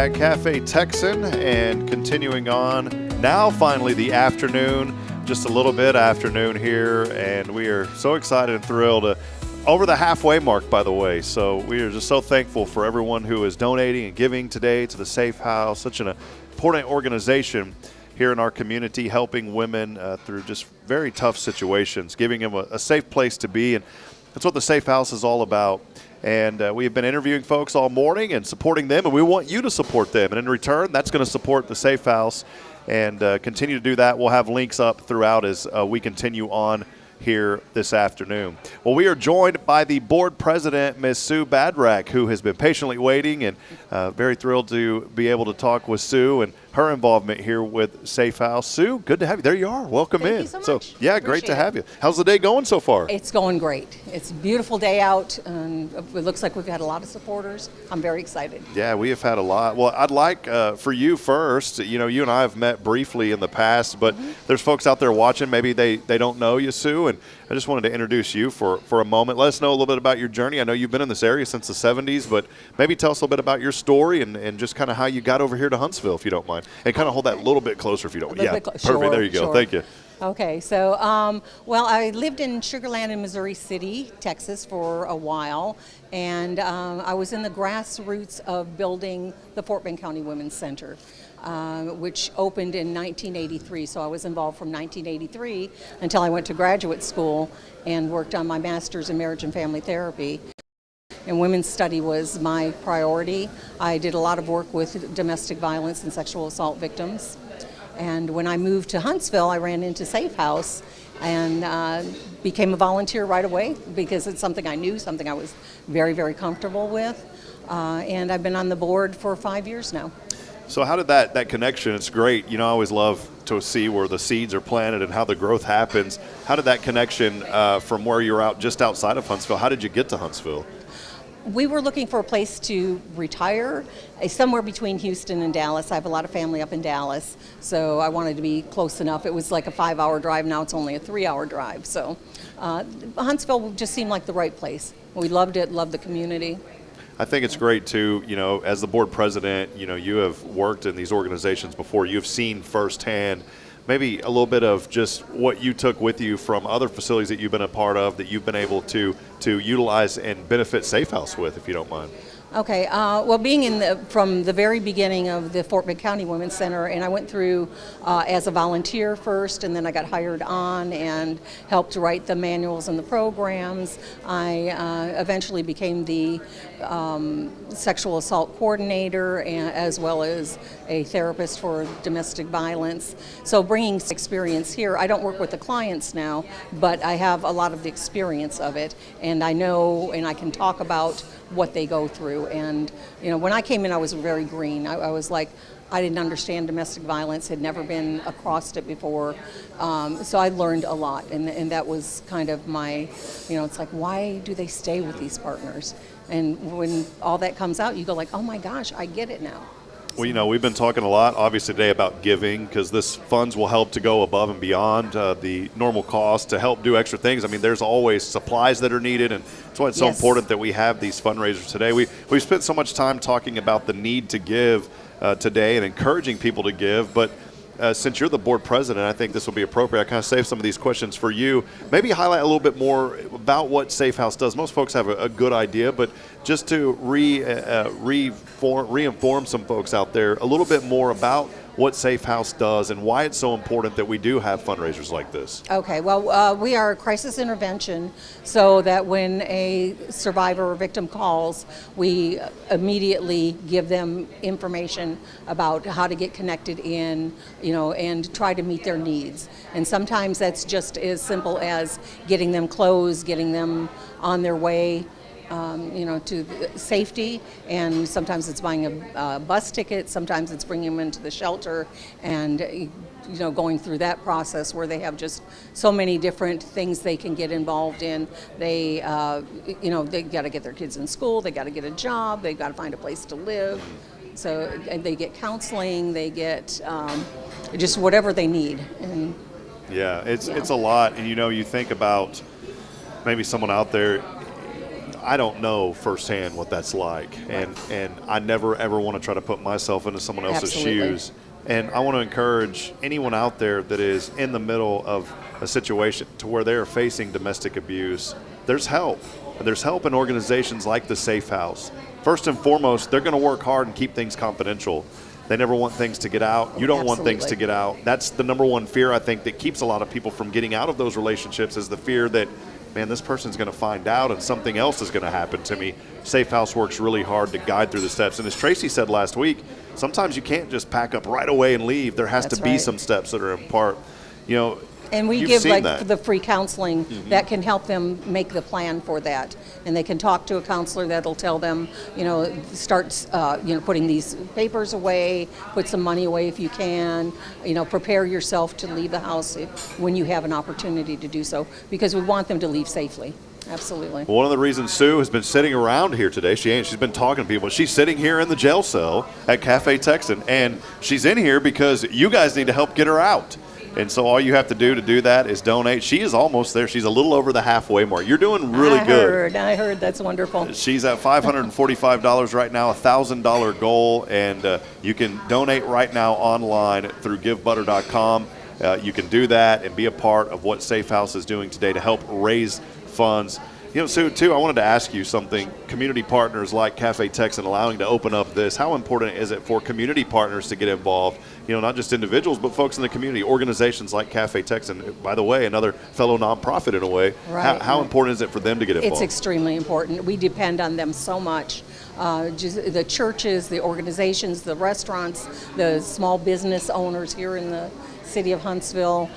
Hashtag Cafe Texan, and continuing on now, finally the afternoon, just a little bit afternoon here, and we are so excited and thrilled over the halfway mark, by the way. So we are just so thankful for everyone who is donating and giving today to the SAAFE House, such an important organization here in our community, helping women through just very tough situations, giving them a safe place to be. And that's what the SAAFE House is all about. And we have been interviewing folks all morning and supporting them, and we want you to support them. And in return, that's going to support the SAAFE House, and continue to do that. We'll have links up throughout as we continue on here this afternoon. Well, we are joined by the board president, Ms. Sue Badrak, who has been patiently waiting, and very thrilled to be able to talk with Sue and her involvement here with SAAFE House. Sue, good to have you. There you are. Welcome in. Thank you so much. Yeah, great to have you. How's the day going so far? It's going great. It's a beautiful day out, and it looks like we've had a lot of supporters. I'm very excited. Yeah, we have had a lot. Well, I'd like for you first, you know, you and I have met briefly in the past, but there's folks out there watching, maybe they don't know you, Sue, and I just wanted to introduce you for a moment. Let us know a little bit about your journey. I know you've been in this area since the 70s, but maybe tell us a little bit about your story and just kind of how you got over here to Huntsville, if you don't mind. And kind of hold that a little bit closer if you don't mind. Yeah, perfect. Sure, there you go. Sure. Thank you. Okay, so, well, I lived in Sugar Land in Missouri City, Texas for a while, and I was in the grassroots of building the Fort Bend County Women's Center, which opened in 1983. So I was involved from 1983 until I went to graduate school and worked on my master's in marriage and family therapy. And women's study was my priority. I did a lot of work with domestic violence and sexual assault victims. And when I moved to Huntsville, I ran into SAAFE House and became a volunteer right away because it's something I knew, something I was very, very comfortable with. And I've been on the board for 5 years now. So how did that connection, it's great, you know, I always love to see where the seeds are planted and how the growth happens. How did that connection from where you're out just outside of Huntsville, how did you get to Huntsville? We were looking for a place to retire, somewhere between Houston and Dallas. I have a lot of family up in Dallas, so I wanted to be close enough. It was like a 5-hour drive, now it's only a 3-hour drive. So Huntsville just seemed like the right place. We loved it, loved the community. I think it's great too, you know, as the board president, you know, you have worked in these organizations before, you've seen firsthand maybe a little bit of just what you took with you from other facilities that you've been a part of that you've been able to utilize and benefit SAAFE House with, if you don't mind. Okay, well, being from the very beginning of the Fort Bend County Women's Center, and I went through as a volunteer first, and then I got hired on and helped write the manuals and the programs. I eventually became the sexual assault coordinator as well as a therapist for domestic violence. So bringing experience here, I don't work with the clients now, but I have a lot of the experience of it, and I know and I can talk about what they go through. And you know, when I came in, I was very green. I was like, I didn't understand domestic violence, had never been across it before, so I learned a lot, and that was kind of my, you know, it's like, why do they stay with these partners? And when all that comes out, you go like, oh my gosh, I get it now. Well, you know, we've been talking a lot, obviously, today about giving, because this funds will help to go above and beyond the normal cost to help do extra things. I mean, there's always supplies that are needed, and that's why it's so important that we have these fundraisers today. We've spent so much time talking about the need to give today and encouraging people to give, but since you're the board president, I think this will be appropriate. I kind of saved some of these questions for you. Maybe highlight a little bit more about what SAAFE House does. Most folks have a good idea, but just to re-inform some folks out there a little bit more about what SAAFE House does and why it's so important that we do have fundraisers like this. Okay, well, we are crisis intervention, so that when a survivor or victim calls, we immediately give them information about how to get connected in, you know, and try to meet their needs. And sometimes that's just as simple as getting them clothes, getting them on their way, you know, to safety, and sometimes it's buying a bus ticket, sometimes it's bringing them into the shelter, and you know, going through that process where they have just so many different things they can get involved in. They, you know, they got to get their kids in school, they got to get a job, they got to find a place to live. So and they get counseling, they get just whatever they need. And yeah, it's a lot, and you know, you think about maybe someone out there. I don't know firsthand what that's like, and I never ever want to try to put myself into someone else's Absolutely. shoes. And I want to encourage anyone out there that is in the middle of a situation to where they're facing domestic abuse. There's help. There's help in organizations like the Safe House. First and foremost, they're going to work hard and keep things confidential. They never want things to get out. You don't want things to get out. That's the number one fear, I think, that keeps a lot of people from getting out of those relationships, is the fear that, man, this person's going to find out and something else is going to happen to me. Safe House works really hard to guide through the steps. And as Tracy said last week, sometimes you can't just pack up right away and leave. There has to be some steps that are in part. You know, and we give the free counseling that can help them make the plan for that, and they can talk to a counselor that'll tell them, start, putting these papers away, put some money away if you can, prepare yourself to leave the house when you have an opportunity to do so, because we want them to leave safely. Absolutely. One of the reasons Sue has been sitting around here today, she's been talking to people. She's sitting here in the jail cell at Cafe Texan, and she's in here because you guys need to help get her out. And so all you have to do that is donate. She is almost there. She's a little over the halfway mark. You're doing really good. I heard. That's wonderful. She's at $545 right now, a $1,000 goal, and you can donate right now online through givebutter.com. You can do that and be a part of what Safe House is doing today to help raise funds. Sue, too, I wanted to ask you something. Community partners like Cafe Texan allowing to open up this, how important is it for community partners to get involved? Not just individuals, but folks in the community, organizations like Cafe Texan, by the way, another fellow nonprofit in a way. Right. How important is it for them to get involved? It's extremely important. We depend on them so much. Just the churches, the organizations, the restaurants, the small business owners here in the city of Huntsville,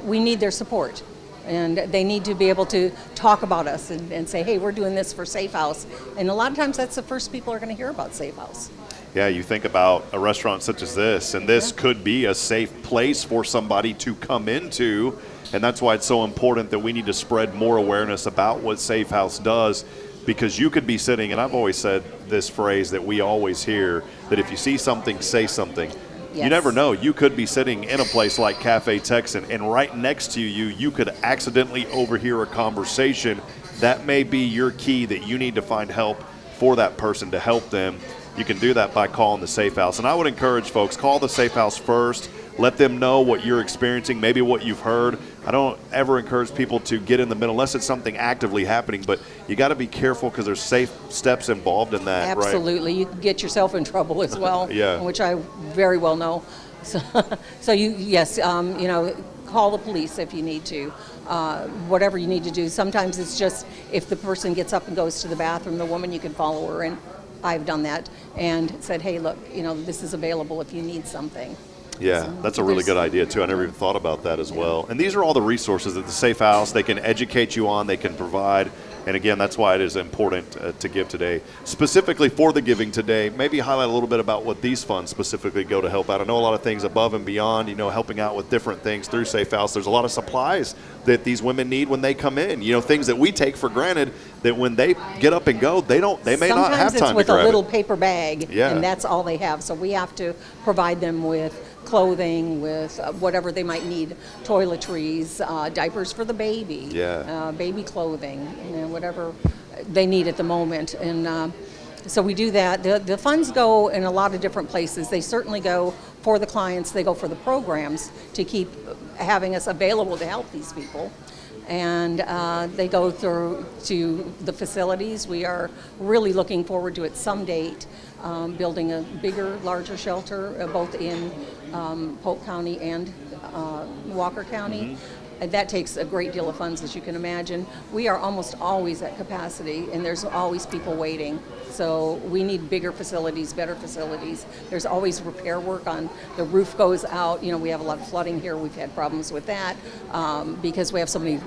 we need their support. And they need to be able to talk about us and say, hey, we're doing this for Safe House. And a lot of times that's the first people are going to hear about Safe House. Yeah, you think about a restaurant such as this, and this could be a safe place for somebody to come into. And that's why it's so important that we need to spread more awareness about what Safe House does, because you could be sitting, and I've always said this phrase that we always hear, that if you see something, say something. Yes. You never know. You could be sitting in a place like Cafe Texan, and right next to you could accidentally overhear a conversation. That may be your key, that you need to find help for that person to help them. You can do that by calling the Safe House. And I would encourage folks, call the Safe House first. Let them know what you're experiencing, maybe what you've heard. I don't ever encourage people to get in the middle unless it's something actively happening, but you got to be careful because there's safe steps involved in that. Absolutely. Right? You can get yourself in trouble as well, yeah. Which I very well know. So call the police if you need to, whatever you need to do. Sometimes it's just if the person gets up and goes to the bathroom, the woman, you can follow her, and I've done that and said, hey, look, this is available if you need something. Yeah, that's a really good idea, too. I never even thought about that as well. And these are all the resources that the Safe House, they can educate you on, they can provide. And again, that's why it is important to give today. Specifically for the giving today, maybe highlight a little bit about what these funds specifically go to help out. I know a lot of things above and beyond, helping out with different things through Safe House. There's a lot of supplies that these women need when they come in. Things that we take for granted that when they get up and go, they may not have time to grab it. Sometimes it's with a little paper bag, and that's all they have. So we have to provide them with clothing, with whatever they might need, toiletries, diapers for the baby, baby clothing, whatever they need at the moment. And so we do that. The funds go in a lot of different places. They certainly go for the clients. They go for the programs to keep having us available to help these people. And they go through to the facilities. We are really looking forward to, at some date, building a bigger, larger shelter, both in Polk County and Walker County. Mm-hmm. And that takes a great deal of funds, as you can imagine. We are almost always at capacity, and there's always people waiting. So we need bigger facilities, better facilities. There's always repair work on the roof goes out. We have a lot of flooding here. We've had problems with that because we have so many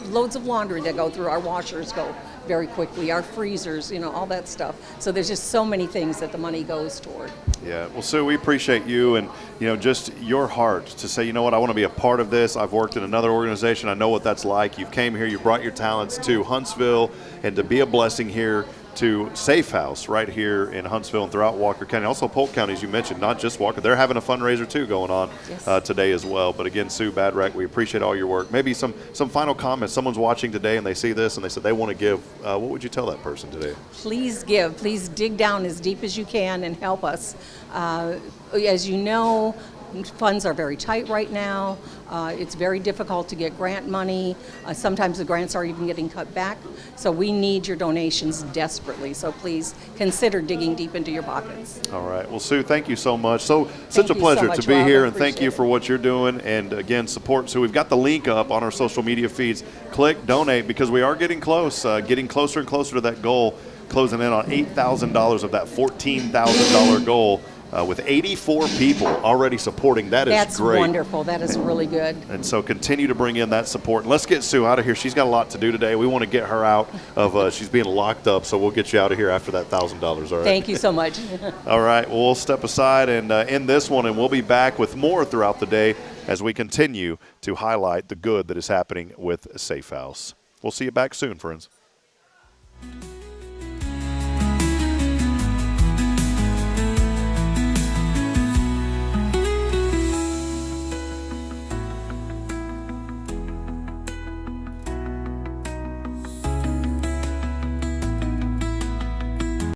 loads of laundry that go through. Our washers go very quickly, our freezers, all that stuff. So there's just so many things that the money goes toward. Yeah, well, Sue, we appreciate you and, just your heart to say, I want to be a part of this. I've worked in another organization. I know what that's like. You've came here, you brought your talents to Huntsville, and to be a blessing here to SAAFE House right here in Huntsville and throughout Walker County. Also Polk County, as you mentioned, not just Walker. They're having a fundraiser too going on today as well. But again, Sue Badrak, we appreciate all your work. Maybe some final comments. Someone's watching today and they see this and they said they want to give. What would you tell that person today? Please give. Please dig down as deep as you can and help us. As you know, funds are very tight right now. It's very difficult to get grant money. Sometimes the grants are even getting cut back. So we need your donations desperately. So please consider digging deep into your pockets. All right. Well, Sue, thank you so much. Such a you pleasure so much, to be Rob. here, I and thank you for what you're doing. And again, support Sue. We've got the link up on our social media feeds. Click donate because we are getting close, getting closer and closer to that goal, closing in on $8,000 of that $14,000 goal. With 84 people already supporting. That's great. That's wonderful. That is really good. And so continue to bring in that support. And let's get Sue out of here. She's got a lot to do today. We want to get her out of, she's being locked up, so we'll get you out of here after that $1,000, all right? Thank you so much. All right, well, we'll step aside and end this one, and we'll be back with more throughout the day as we continue to highlight the good that is happening with SAAFE House. We'll see you back soon, friends.